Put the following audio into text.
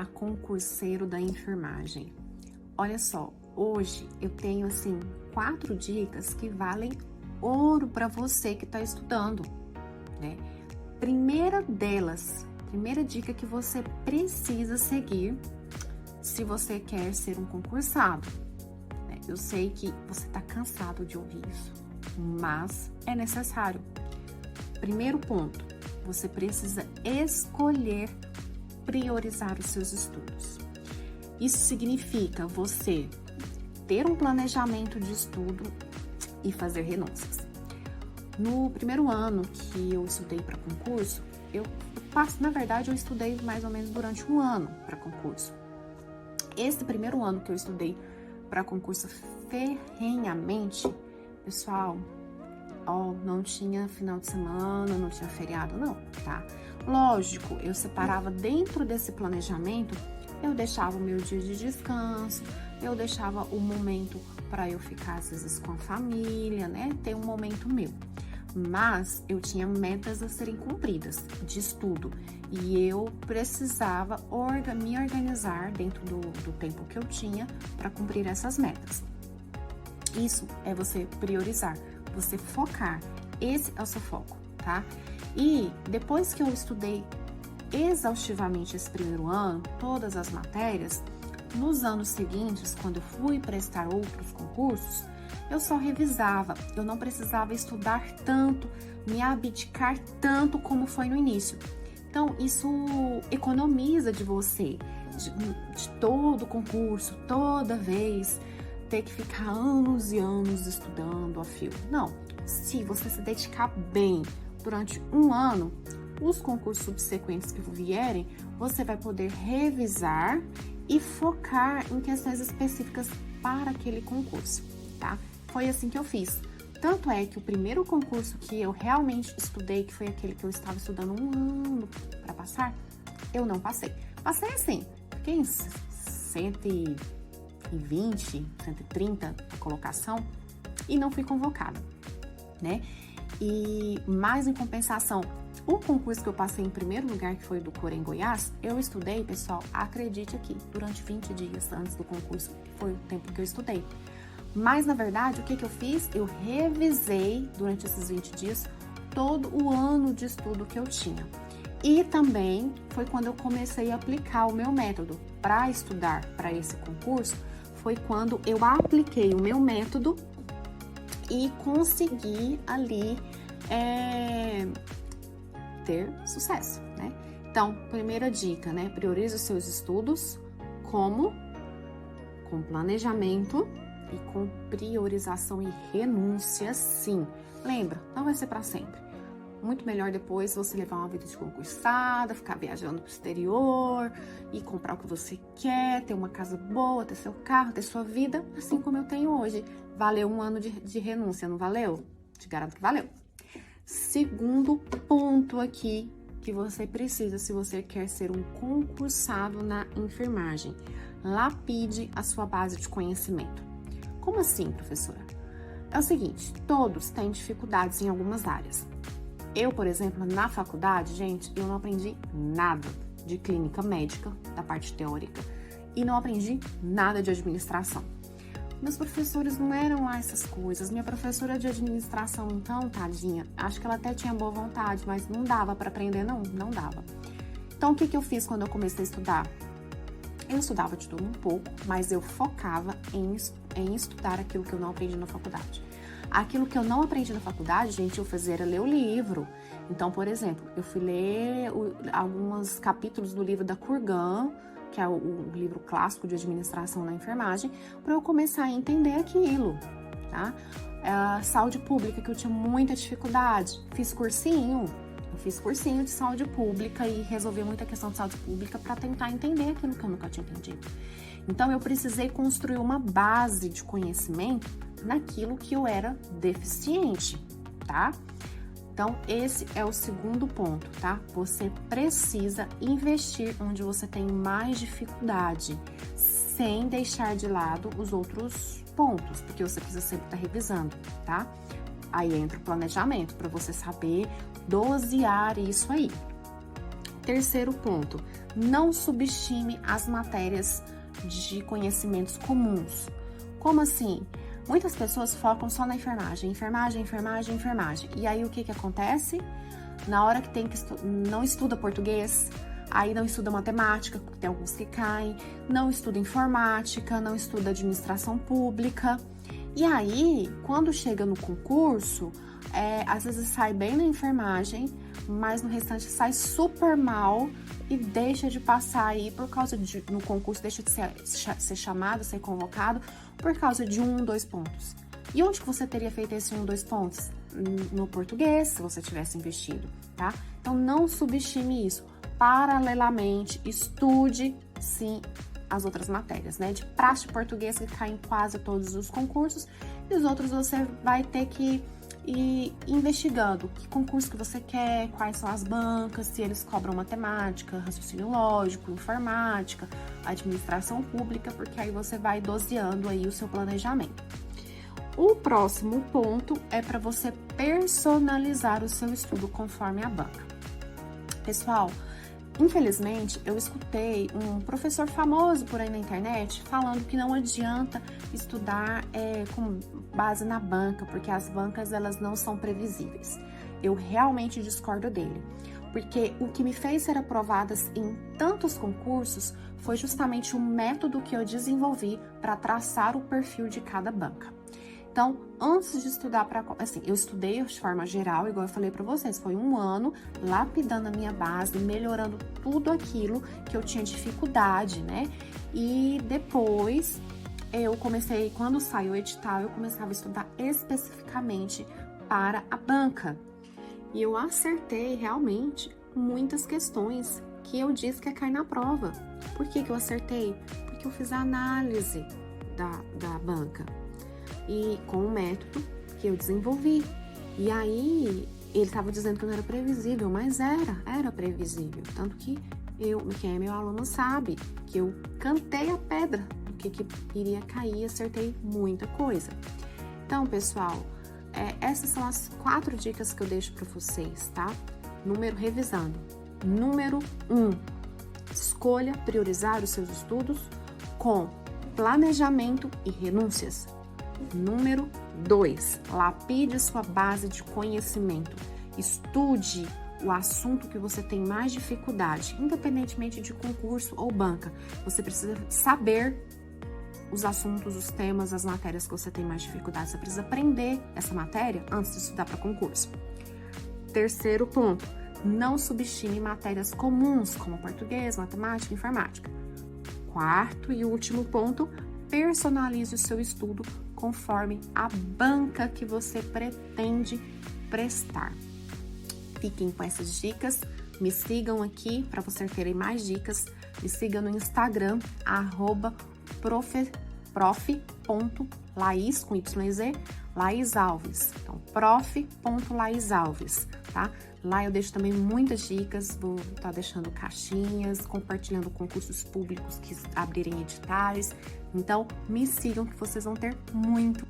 Olá, concurseiro da enfermagem. Olha só, hoje eu tenho assim 4 dicas que valem ouro para você que está estudando, né? Primeira dica que você precisa seguir se você quer ser um concursado, né? Eu sei que você está cansado de ouvir isso, mas é necessário. Primeiro ponto, você precisa escolher priorizar os seus estudos. Isso significa você ter um planejamento de estudo e fazer renúncias. No primeiro ano que eu estudei para concurso, eu estudei mais ou menos durante um ano para concurso. Esse primeiro ano que eu estudei para concurso ferrenhamente, pessoal, não tinha final de semana, não tinha feriado, não, tá? Lógico, eu separava dentro desse planejamento, eu deixava o meu dia de descanso, eu deixava o momento para eu ficar às vezes com a família, né? Ter um momento meu. Mas eu tinha metas a serem cumpridas de estudo e eu precisava me organizar dentro do tempo que eu tinha para cumprir essas metas. Isso é você priorizar, você focar. Esse é o seu foco, tá? E depois que eu estudei exaustivamente esse primeiro ano, todas as matérias, nos anos seguintes, quando eu fui prestar outros concursos, eu só revisava, eu não precisava estudar tanto, me abdicar tanto como foi no início. Então, isso economiza de você, de todo concurso, toda vez, ter que ficar anos e anos estudando a fio. Não, se você se dedicar bem durante um ano, os concursos subsequentes que vierem, você vai poder revisar e focar em questões específicas para aquele concurso, tá? Foi assim que eu fiz. Tanto é que o primeiro concurso que eu realmente estudei, que foi aquele que eu estava estudando um ano para passar, eu não passei. Passei assim, fiquei em 120, 130 a colocação e não fui convocada, né? Mas em compensação, o concurso que eu passei em primeiro lugar, que foi do Corém Goiás, eu estudei, pessoal, acredite aqui, durante 20 dias antes do concurso, foi o tempo que eu estudei. Mas, na verdade, o que eu fiz? Eu revisei, durante esses 20 dias, todo o ano de estudo que eu tinha. E também foi quando eu comecei a aplicar o meu método para estudar para esse concurso, foi quando eu apliquei o meu método e consegui ali ter sucesso, né? Então, primeira dica, né? Priorize os seus estudos com planejamento e com priorização e renúncia, sim. Lembra, não vai ser para sempre. Muito melhor depois você levar uma vida de concursada, ficar viajando pro exterior e comprar o que você quer, ter uma casa boa, ter seu carro, ter sua vida, assim como eu tenho hoje. Valeu um ano de renúncia, não valeu? Te garanto que valeu. Segundo ponto aqui que você precisa se você quer ser um concursado na enfermagem. Lapide a sua base de conhecimento. Como assim, professora? É o seguinte, todos têm dificuldades em algumas áreas. Eu, por exemplo, na faculdade, gente, eu não aprendi nada de clínica médica, da parte teórica, e não aprendi nada de administração. Meus professores não eram lá essas coisas. Minha professora de administração, então, tadinha, acho que ela até tinha boa vontade, mas não dava para aprender, não dava. Então, o que eu fiz quando eu comecei a estudar? Eu estudava de tudo um pouco, mas eu focava em estudar aquilo que eu não aprendi na faculdade. Aquilo que eu não aprendi na faculdade, gente, eu fazia era ler o livro. Então, por exemplo, eu fui ler alguns capítulos do livro da Kurgan, que é o livro clássico de administração na enfermagem, para eu começar a entender aquilo, tá? Saúde pública, que eu tinha muita dificuldade. Fiz cursinho de saúde pública e resolvi muita questão de saúde pública para tentar entender aquilo que eu nunca tinha entendido. Então, eu precisei construir uma base de conhecimento naquilo que eu era deficiente, tá? Então, esse é o segundo ponto, tá? Você precisa investir onde você tem mais dificuldade, sem deixar de lado os outros pontos, porque você precisa sempre estar revisando, tá? Aí entra o planejamento, para você saber dosear isso aí. Terceiro ponto, não subestime as matérias de conhecimentos comuns. Como assim? Muitas pessoas focam só na enfermagem, enfermagem, enfermagem, enfermagem. E aí o que que acontece? Na hora que tem que não estuda português, aí não estuda matemática, tem alguns que caem, não estuda informática, não estuda administração pública. E aí, quando chega no concurso, às vezes sai bem na enfermagem, mas no restante sai super mal e deixa de passar aí por causa de, no concurso, deixa de ser chamado, ser convocado por causa de 1, 2 pontos. E onde que você teria feito esse 1, 2 pontos? No português, se você tivesse investido, tá? Então, não subestime isso. Paralelamente, estude, sim, as outras matérias, né? De praxe português, que cai em quase todos os concursos, e os outros você vai ter que ir investigando que concurso que você quer, quais são as bancas, se eles cobram matemática, raciocínio lógico, informática, administração pública, porque aí você vai doseando aí o seu planejamento. O próximo ponto é para você personalizar o seu estudo conforme a banca. Pessoal, infelizmente, eu escutei um professor famoso por aí na internet falando que não adianta estudar com base na banca, porque as bancas elas não são previsíveis. Eu realmente discordo dele, porque o que me fez ser aprovada em tantos concursos foi justamente o método que eu desenvolvi para traçar o perfil de cada banca. Então, antes de estudar assim, eu estudei de forma geral, igual eu falei para vocês, foi 1 ano lapidando a minha base, melhorando tudo aquilo que eu tinha dificuldade, né? E depois eu comecei, quando saiu o edital, eu começava a estudar especificamente para a banca. E eu acertei realmente muitas questões que eu disse que ia cair na prova. Por que que eu acertei? Porque eu fiz a análise da banca. E com o método que eu desenvolvi. E aí, ele estava dizendo que não era previsível, mas era previsível. Tanto que quem é meu aluno sabe que eu cantei a pedra do que iria cair e acertei muita coisa. Então, pessoal, essas são as 4 dicas que eu deixo para vocês, tá? Revisando. Número 1, escolha priorizar os seus estudos com planejamento e renúncias. Número 2, lapide sua base de conhecimento. Estude o assunto que você tem mais dificuldade, independentemente de concurso ou banca. Você precisa saber os assuntos, os temas, as matérias que você tem mais dificuldade. Você precisa aprender essa matéria antes de estudar para concurso. Terceiro ponto, não subestime matérias comuns, como português, matemática e informática. Quarto e último ponto, personalize o seu estudo conforme a banca que você pretende prestar. Fiquem com essas dicas, me sigam aqui para vocês terem mais dicas, me sigam no Instagram, prof.laiz, com YZ, Laiz Alves. Então, prof.laiz Alves, tá? Lá eu deixo também muitas dicas, vou estar deixando caixinhas, compartilhando concursos públicos que abrirem editais. Então, me sigam que vocês vão ter muito